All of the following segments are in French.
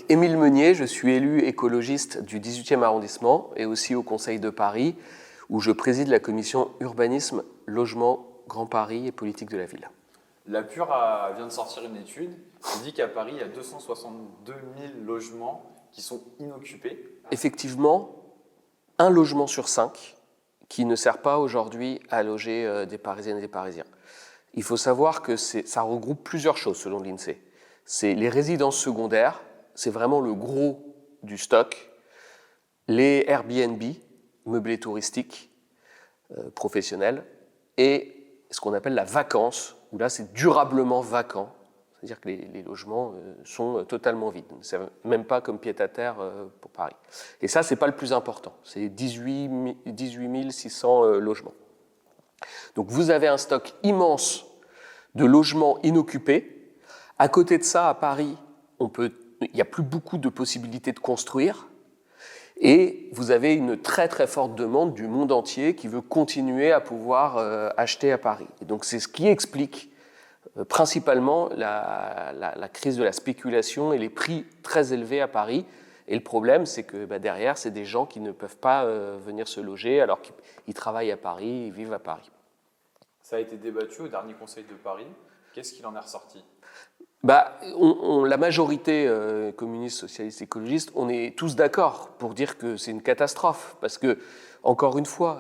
Émile Meunier, je suis élu écologiste du 18e arrondissement et aussi au Conseil de Paris, où je préside la commission urbanisme, logement, Grand Paris et politique de la ville. La PUR vient de sortir une étude qui dit qu'à Paris, il y a 262 000 logements qui sont inoccupés. Effectivement, un logement sur 5 qui ne sert pas aujourd'hui à loger des Parisiennes et des Parisiens. Il faut savoir que ça regroupe plusieurs choses selon l'INSEE. C'est les résidences secondaires, c'est vraiment le gros du stock, les Airbnb, meublés touristiques, professionnels, et ce qu'on appelle la vacance, où là c'est durablement vacant, c'est-à-dire que les logements sont totalement vides. C'est même pas comme pied-à-terre pour Paris. Et ça, c'est pas le plus important, c'est 18 600 logements. Donc vous avez un stock immense de logements inoccupés. À côté de ça, à Paris, il n'y a plus beaucoup de possibilités de construire. Et vous avez une très très forte demande du monde entier qui veut continuer à pouvoir acheter à Paris. Et donc c'est ce qui explique principalement la crise de la spéculation et les prix très élevés à Paris. Et le problème, c'est que derrière, c'est des gens qui ne peuvent pas venir se loger alors qu'ils travaillent à Paris, ils vivent à Paris. Ça a été débattu au dernier Conseil de Paris. Qu'est-ce qu'il en est ressorti ? La majorité communiste, socialiste, écologiste, on est tous d'accord pour dire que c'est une catastrophe. Parce que, encore une fois,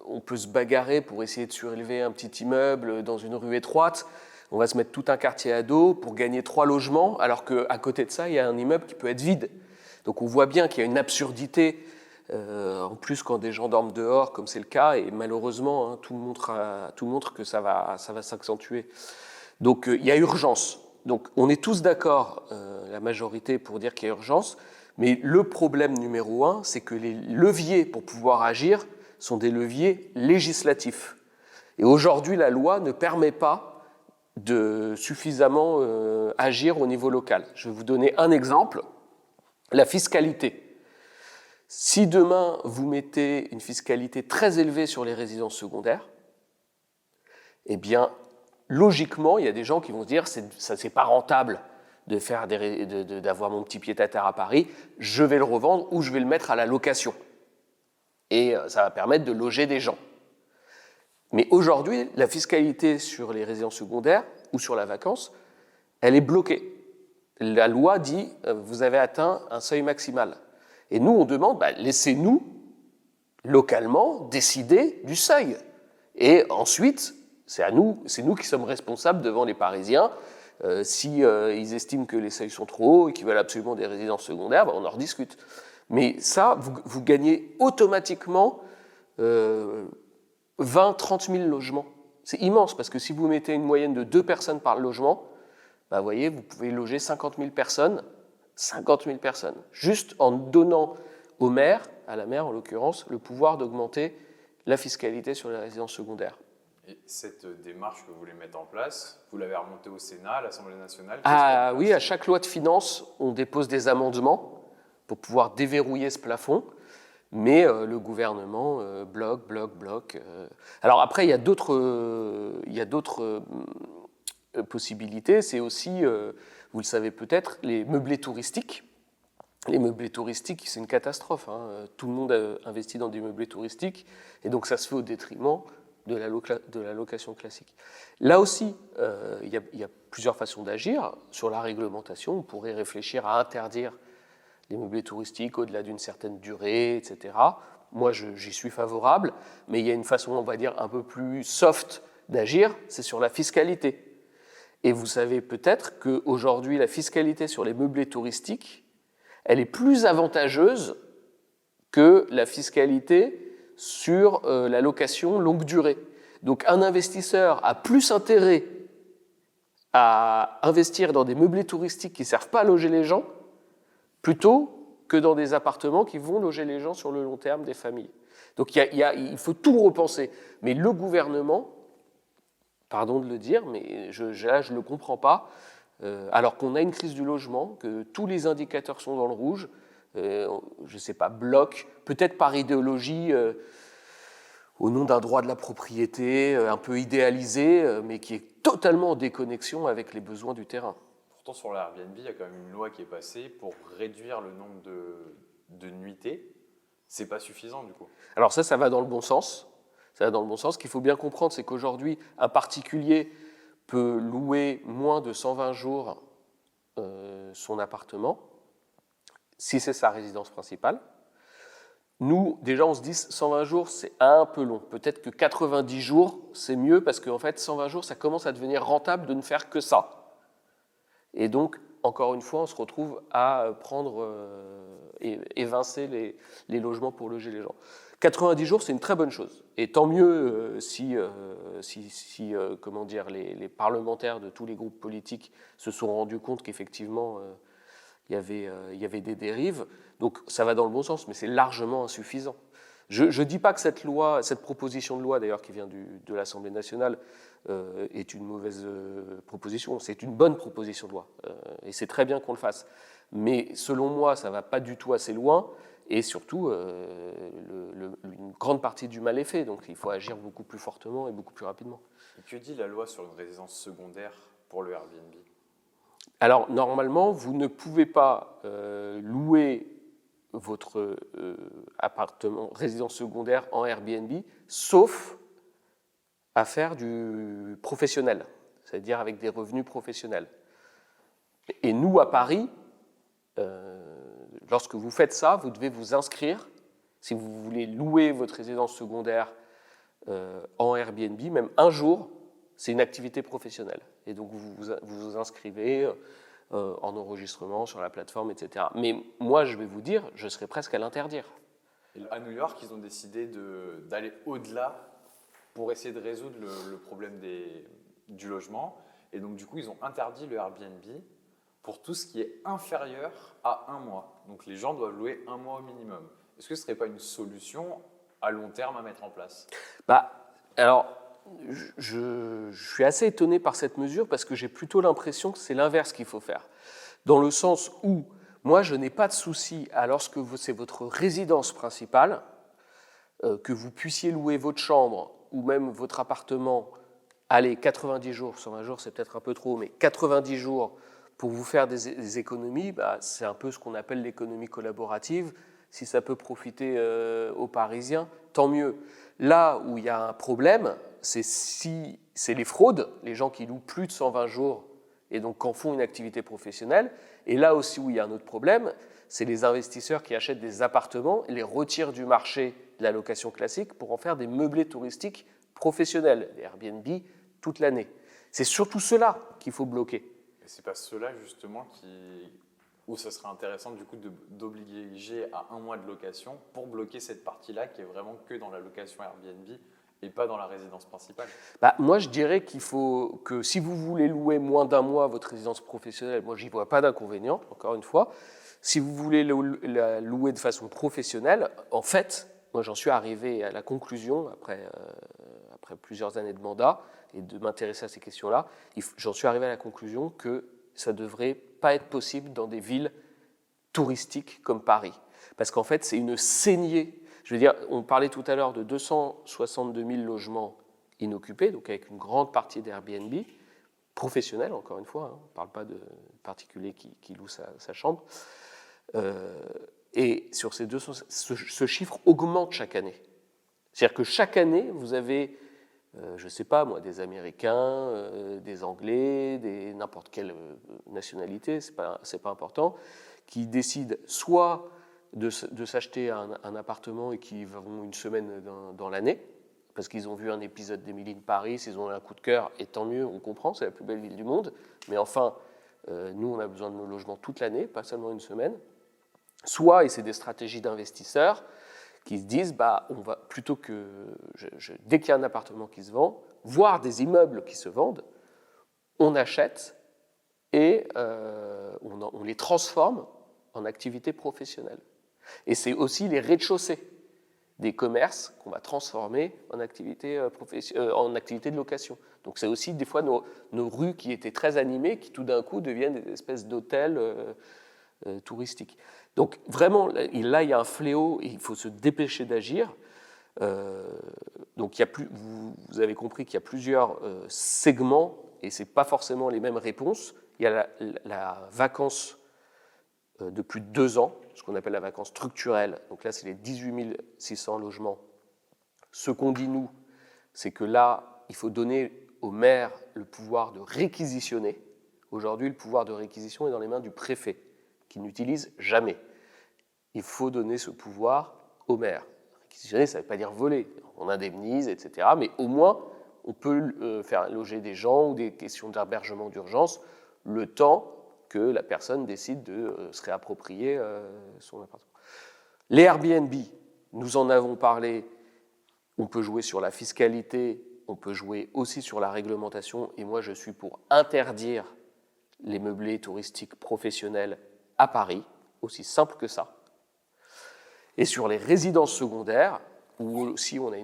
on peut se bagarrer pour essayer de surélever un petit immeuble dans une rue étroite. On va se mettre tout un quartier à dos pour gagner 3 logements, alors qu'à côté de ça, il y a un immeuble qui peut être vide. Donc on voit bien qu'il y a une absurdité, en plus quand des gens dorment dehors, comme c'est le cas, et malheureusement, tout montre que ça va s'accentuer. Donc il y a urgence. Donc on est tous d'accord, la majorité, pour dire qu'il y a urgence, mais le problème numéro 1, c'est que les leviers pour pouvoir agir sont des leviers législatifs. Et aujourd'hui, la loi ne permet pas de suffisamment agir au niveau local. Je vais vous donner un exemple, la fiscalité. Si demain, vous mettez une fiscalité très élevée sur les résidences secondaires, eh bien, logiquement, il y a des gens qui vont se dire ça c'est pas rentable d'avoir mon petit pied-à-terre à Paris, je vais le revendre ou je vais le mettre à la location. Et ça va permettre de loger des gens. Mais aujourd'hui, la fiscalité sur les résidences secondaires ou sur la vacance, elle est bloquée. La loi dit vous avez atteint un seuil maximal. Et nous, on demande laissez-nous localement décider du seuil. Et ensuite, c'est nous qui sommes responsables devant les Parisiens. Si ils estiment que les seuils sont trop hauts et qu'ils veulent absolument des résidences secondaires, on en rediscute. Mais ça, vous gagnez automatiquement 20-30 000 logements. C'est immense, parce que si vous mettez une moyenne de 2 personnes par logement, vous voyez, vous pouvez loger 50 000 personnes, juste en donnant au maire, à la maire en l'occurrence, le pouvoir d'augmenter la fiscalité sur les résidences secondaires. Et cette démarche que vous voulez mettre en place, vous l'avez remontée au Sénat, à l'Assemblée nationale ? Oui, à chaque loi de finances, on dépose des amendements pour pouvoir déverrouiller ce plafond, mais le gouvernement bloque. Alors après, il y a d'autres possibilités. C'est aussi, vous le savez peut-être, les meublés touristiques. Les meublés touristiques, c'est une catastrophe. Tout le monde investit dans des meublés touristiques, et donc ça se fait au détriment de la location classique. Là aussi, il y a plusieurs façons d'agir. Sur la réglementation, on pourrait réfléchir à interdire les meublés touristiques au-delà d'une certaine durée, etc. Moi, j'y suis favorable, mais il y a une façon, on va dire, un peu plus soft d'agir, c'est sur la fiscalité. Et vous savez peut-être qu'aujourd'hui, la fiscalité sur les meublés touristiques, elle est plus avantageuse que la fiscalité sur la location longue durée. Donc un investisseur a plus intérêt à investir dans des meublés touristiques qui ne servent pas à loger les gens, plutôt que dans des appartements qui vont loger les gens sur le long terme, des familles. Donc il faut tout repenser. Mais le gouvernement, pardon de le dire, mais je ne le comprends pas, alors qu'on a une crise du logement, que tous les indicateurs sont dans le rouge, je ne sais pas, bloc, peut-être par idéologie, au nom d'un droit de la propriété un peu idéalisé, mais qui est totalement en déconnexion avec les besoins du terrain. Pourtant, sur l'Airbnb, il y a quand même une loi qui est passée pour réduire le nombre de nuitées. C'est pas suffisant, du coup. Alors ça va dans le bon sens. Ça va dans le bon sens. Ce qu'il faut bien comprendre, c'est qu'aujourd'hui, un particulier peut louer moins de 120 jours son appartement, si c'est sa résidence principale. Nous, déjà, on se dit 120 jours, c'est un peu long. Peut-être que 90 jours, c'est mieux parce qu'en fait, 120 jours, ça commence à devenir rentable de ne faire que ça. Et donc, encore une fois, on se retrouve à prendre et évincer les logements pour loger les gens. 90 jours, c'est une très bonne chose. Et tant mieux si comment dire, les parlementaires de tous les groupes politiques se sont rendus compte qu'effectivement, il y avait des dérives. Donc ça va dans le bon sens, mais c'est largement insuffisant. Je ne dis pas que cette proposition de loi, d'ailleurs, qui vient de l'Assemblée nationale, est une mauvaise proposition. C'est une bonne proposition de loi, et c'est très bien qu'on le fasse. Mais selon moi, ça ne va pas du tout assez loin, et surtout, une grande partie du mal est fait. Donc il faut agir beaucoup plus fortement et beaucoup plus rapidement. Et que dit la loi sur une résidence secondaire pour le Airbnb ? Alors, normalement, vous ne pouvez pas louer votre appartement, résidence secondaire en Airbnb, sauf à faire du professionnel, c'est-à-dire avec des revenus professionnels. Et nous, à Paris, lorsque vous faites ça, vous devez vous inscrire, si vous voulez louer votre résidence secondaire en Airbnb, même un jour, c'est une activité professionnelle. Et donc, vous vous inscrivez en enregistrement sur la plateforme, etc. Mais moi, je vais vous dire, je serais presque à l'interdire. À New York, ils ont décidé d'aller au-delà pour essayer de résoudre le problème du logement. Et donc, du coup, ils ont interdit le Airbnb pour tout ce qui est inférieur à 1 mois. Donc, les gens doivent louer 1 mois au minimum. Est-ce que ce ne serait pas une solution à long terme à mettre en place ? Alors, je suis assez étonné par cette mesure parce que j'ai plutôt l'impression que c'est l'inverse qu'il faut faire. Dans le sens où, moi, je n'ai pas de souci à lorsque c'est votre résidence principale, que vous puissiez louer votre chambre ou même votre appartement, allez, 90 jours, 120 jours, c'est peut-être un peu trop, mais 90 jours pour vous faire des économies, c'est un peu ce qu'on appelle l'économie collaborative. Si ça peut profiter aux Parisiens, tant mieux. Là où il y a un problème, c'est les fraudes, les gens qui louent plus de 120 jours et donc en font une activité professionnelle. Et là aussi où il y a un autre problème, c'est les investisseurs qui achètent des appartements et les retirent du marché de la location classique pour en faire des meublés touristiques professionnels, des Airbnb toute l'année. C'est surtout cela qu'il faut bloquer. Et c'est pas cela justement où ce serait intéressant du coup d'obliger à 1 mois de location pour bloquer cette partie-là qui est vraiment que dans la location Airbnb et pas dans la résidence principale. Moi, je dirais qu'il faut que si vous voulez louer moins d'1 mois votre résidence professionnelle, moi, j'y vois pas d'inconvénient, encore une fois. Si vous voulez la louer de façon professionnelle, en fait, moi, j'en suis arrivé à la conclusion, après plusieurs années de mandat et de m'intéresser à ces questions-là, j'en suis arrivé à la conclusion que ça ne devrait pas être possible dans des villes touristiques comme Paris. Parce qu'en fait, c'est une saignée. Je veux dire, on parlait tout à l'heure de 262 000 logements inoccupés, donc avec une grande partie d'Airbnb, professionnels, encore une fois, hein, on ne parle pas de particulier qui loue sa chambre. Et sur ces ce chiffre augmente chaque année. C'est-à-dire que chaque année, vous avez, je ne sais pas moi, des Américains, des Anglais, n'importe quelle nationalité, c'est pas important, qui décident soit de s'acheter un appartement et qui vont une semaine dans l'année, parce qu'ils ont vu un épisode d'Emily in Paris, ils ont eu un coup de cœur, et tant mieux, on comprend, c'est la plus belle ville du monde, mais enfin, nous, on a besoin de nos logements toute l'année, pas seulement une semaine. Soit, et c'est des stratégies d'investisseurs, qui se disent, on va, plutôt que, dès qu'il y a un appartement qui se vend, voire des immeubles qui se vendent, on achète et on les transforme en activités professionnelles. Et c'est aussi les rez-de-chaussée des commerces qu'on va transformer en activité de location. Donc c'est aussi des fois nos rues qui étaient très animées, qui tout d'un coup deviennent des espèces d'hôtels touristiques. Donc vraiment, là, il y a un fléau et il faut se dépêcher d'agir. Donc vous avez compris qu'il y a plusieurs segments et ce n'est pas forcément les mêmes réponses. Il y a la vacance de plus de 2 ans, ce qu'on appelle la vacance structurelle. Donc là, c'est les 18 600 logements. Ce qu'on dit, nous, c'est que là, il faut donner au maire le pouvoir de réquisitionner. Aujourd'hui, le pouvoir de réquisition est dans les mains du préfet, qui n'utilise jamais. Il faut donner ce pouvoir au maire. Réquisitionner, ça ne veut pas dire voler. On indemnise, etc. Mais au moins, on peut faire loger des gens ou des questions d'hébergement d'urgence le temps que la personne décide de se réapproprier son appartement. Les Airbnb, nous en avons parlé, on peut jouer sur la fiscalité, on peut jouer aussi sur la réglementation, et moi je suis pour interdire les meublés touristiques professionnels à Paris, aussi simple que ça. Et sur les résidences secondaires, où aussi on a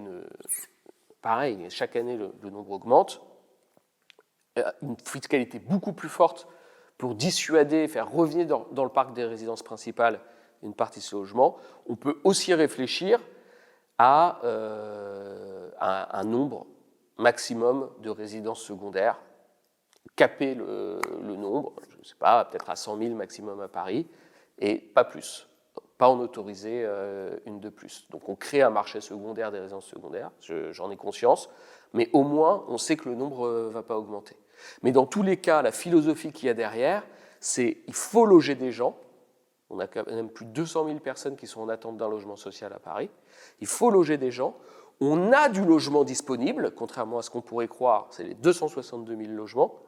pareil, chaque année le nombre augmente, une fiscalité beaucoup plus forte pour dissuader, faire revenir dans le parc des résidences principales une partie de ces logements. On peut aussi réfléchir à un nombre maximum de résidences secondaires, caper le nombre, je ne sais pas, peut-être à 100 000 maximum à Paris, et pas plus, pas en autoriser une de plus. Donc on crée un marché secondaire des résidences secondaires, j'en ai conscience, mais au moins on sait que le nombre ne va pas augmenter. Mais dans tous les cas, la philosophie qu'il y a derrière, c'est qu'il faut loger des gens. On a quand même plus de 200 000 personnes qui sont en attente d'un logement social à Paris. Il faut loger des gens. On a du logement disponible, contrairement à ce qu'on pourrait croire, c'est les 262 000 logements.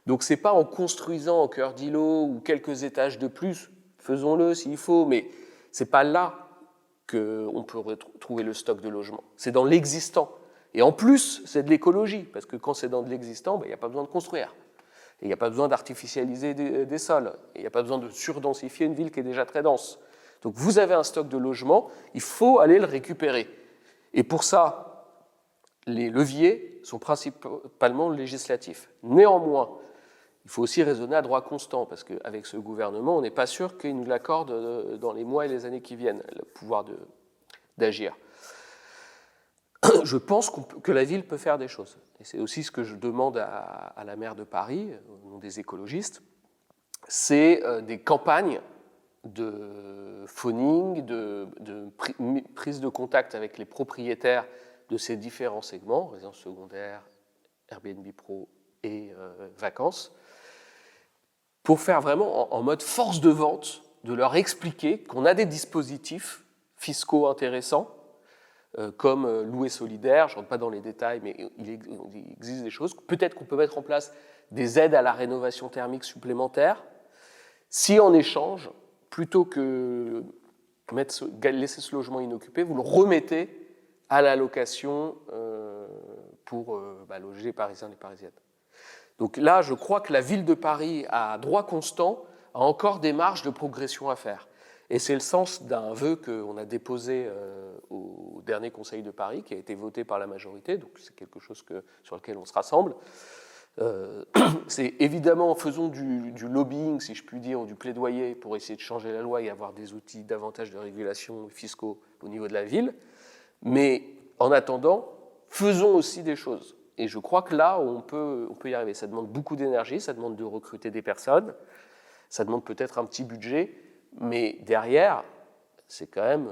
Donc ce n'est pas en construisant en cœur d'îlot ou quelques étages de plus, faisons-le s'il faut, mais ce n'est pas là qu'on peut trouver le stock de logements. C'est dans l'existant. Et en plus, c'est de l'écologie, parce que quand c'est dans de l'existant, il n'y a pas besoin de construire. Et il n'y a pas besoin d'artificialiser des sols. Et il n'y a pas besoin de surdensifier une ville qui est déjà très dense. Donc vous avez un stock de logements, il faut aller le récupérer. Et pour ça, les leviers sont principalement législatifs. Néanmoins, il faut aussi raisonner à droit constant, parce qu'avec ce gouvernement, on n'est pas sûr qu'il nous l'accorde dans les mois et les années qui viennent, le pouvoir d'agir. Je pense que la ville peut faire des choses. Et c'est aussi ce que je demande à la maire de Paris, au nom des écologistes, c'est des campagnes de phoning, de prise de contact avec les propriétaires de ces différents segments, résidences secondaires, Airbnb Pro et vacances, pour faire vraiment en mode force de vente, de leur expliquer qu'on a des dispositifs fiscaux intéressants, comme louer solidaire, je ne rentre pas dans les détails, mais il existe des choses. Peut-être qu'on peut mettre en place des aides à la rénovation thermique supplémentaires, si en échange, plutôt que laisser ce logement inoccupé, vous le remettez à la location pour loger les Parisiens et les Parisiennes. Donc là, je crois que la ville de Paris, à droit constant, a encore des marges de progression à faire. Et c'est le sens d'un vœu qu'on a déposé au dernier Conseil de Paris, qui a été voté par la majorité, donc c'est quelque chose sur lequel on se rassemble. C'est évidemment, faisons du lobbying, si je puis dire, ou du plaidoyer pour essayer de changer la loi et avoir des outils davantage de régulation fiscaux au niveau de la ville. Mais en attendant, faisons aussi des choses. Et je crois que là, on peut y arriver. Ça demande beaucoup d'énergie, ça demande de recruter des personnes, ça demande peut-être un petit budget, mais derrière, c'est quand même,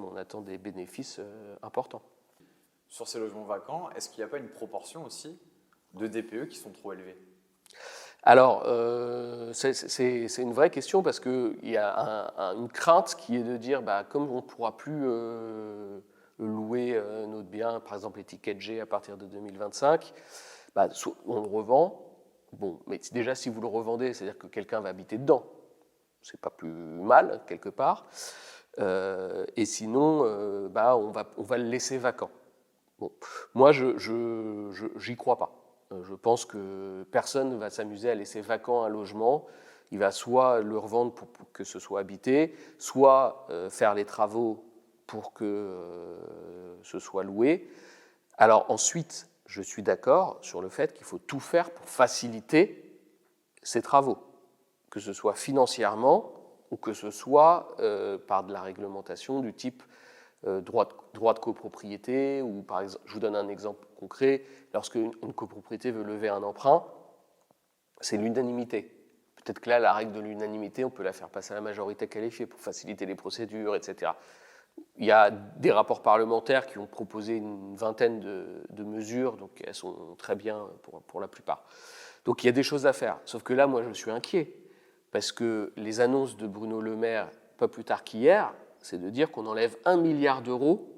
on attend des bénéfices importants. Sur ces logements vacants, est-ce qu'il n'y a pas une proportion aussi de DPE qui sont trop élevés? Alors, c'est une vraie question parce qu'il y a une crainte qui est de dire, comme on ne pourra plus louer notre bien, par exemple l'étiquette G à partir de 2025, on le revend. Bon, mais déjà, si vous le revendez, c'est-à-dire que quelqu'un va habiter dedans. C'est pas plus mal, quelque part. Et sinon, on va le laisser vacant. Bon. Moi, j'y crois pas. Je pense que personne ne va s'amuser à laisser vacant un logement. Il va soit le revendre pour que ce soit habité, soit faire les travaux pour que ce soit loué. Alors ensuite, je suis d'accord sur le fait qu'il faut tout faire pour faciliter ces travaux, que ce soit financièrement ou que ce soit par de la réglementation du type droit de copropriété, ou par exemple, je vous donne un exemple concret, lorsque une copropriété veut lever un emprunt, c'est l'unanimité. Peut-être que là, la règle de l'unanimité, on peut la faire passer à la majorité qualifiée pour faciliter les procédures, etc. Il y a des rapports parlementaires qui ont proposé une vingtaine de mesures, donc elles sont très bien pour la plupart. Donc il y a des choses à faire. Sauf que là, moi, je suis inquiet, parce que les annonces de Bruno Le Maire, pas plus tard qu'hier, c'est de dire qu'on enlève 1 milliard d'euros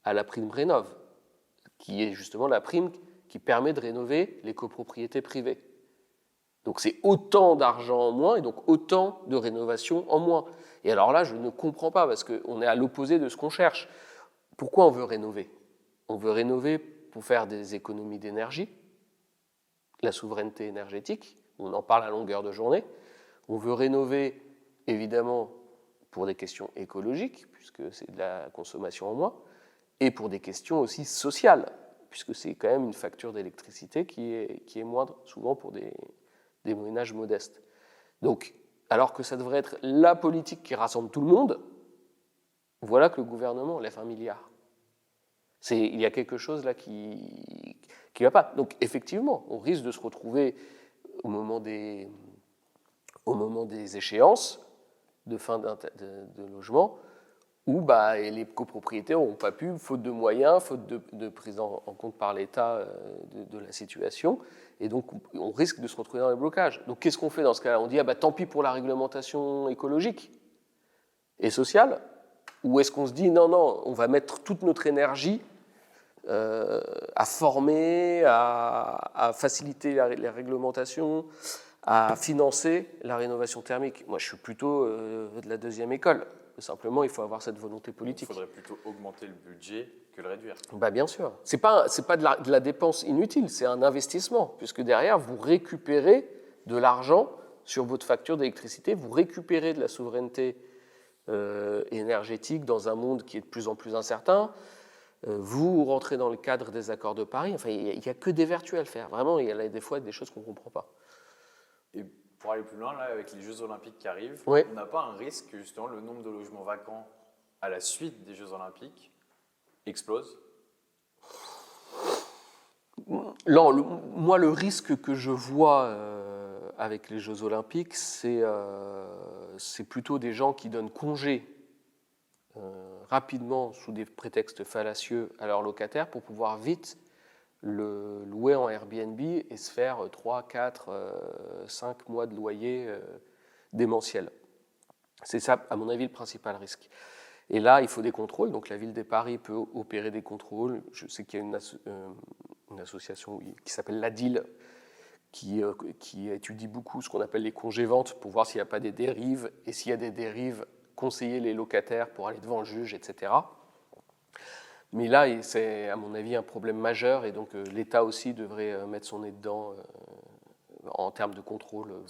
à la prime Rénov', qui est justement la prime qui permet de rénover les copropriétés privées. Donc c'est autant d'argent en moins et donc autant de rénovation en moins. Et alors là, je ne comprends pas, parce qu'on est à l'opposé de ce qu'on cherche. Pourquoi on veut rénover? On veut rénover pour faire des économies d'énergie, la souveraineté énergétique, on en parle à longueur de journée. On veut rénover, évidemment, pour des questions écologiques, puisque c'est de la consommation en moins, et pour des questions aussi sociales, puisque c'est quand même une facture d'électricité qui est moindre, souvent pour des ménages modestes. Donc, alors que ça devrait être la politique qui rassemble tout le monde, voilà que le gouvernement lève 1 milliard. Il y a quelque chose là qui ne va pas. Donc, effectivement, on risque de se retrouver au moment des échéances de fin de logement, où les copropriétaires n'ont pas pu, faute de moyens, faute de prise en compte par l'État de la situation, et donc on risque de se retrouver dans les blocages. Donc qu'est-ce qu'on fait dans ce cas-là? On dit tant pis pour la réglementation écologique et sociale, ou est-ce qu'on se dit non, on va mettre toute notre énergie à former, à faciliter les réglementations, à financer la rénovation thermique? Moi, je suis plutôt de la deuxième école. Simplement, il faut avoir cette volonté politique. Il faudrait plutôt augmenter le budget que le réduire. Bien sûr. Ce n'est pas de la dépense inutile, c'est un investissement, puisque derrière, vous récupérez de l'argent sur votre facture d'électricité, vous récupérez de la souveraineté énergétique dans un monde qui est de plus en plus incertain. Vous rentrez dans le cadre des accords de Paris. Enfin, il n'y a que des vertus à le faire. Vraiment, il y a des fois des choses qu'on ne comprend pas. Et pour aller plus loin, là, avec les Jeux Olympiques qui arrivent, oui. On n'a pas un risque que justement le nombre de logements vacants à la suite des Jeux Olympiques explose? Moi, le risque que je vois avec les Jeux Olympiques, c'est plutôt des gens qui donnent congé rapidement sous des prétextes fallacieux à leurs locataires pour pouvoir vite le louer en Airbnb et se faire 3, 4, 5 mois de loyer démentiel. C'est ça, à mon avis, le principal risque. Et là, il faut des contrôles. Donc la ville de Paris peut opérer des contrôles. Je sais qu'il y a une association qui s'appelle l'ADIL qui étudie beaucoup ce qu'on appelle les congés-ventes pour voir s'il n'y a pas des dérives. Et s'il y a des dérives, conseiller les locataires pour aller devant le juge, etc. Mais là, c'est à mon avis un problème majeur et donc l'État aussi devrait mettre son nez dedans en termes de contrôle.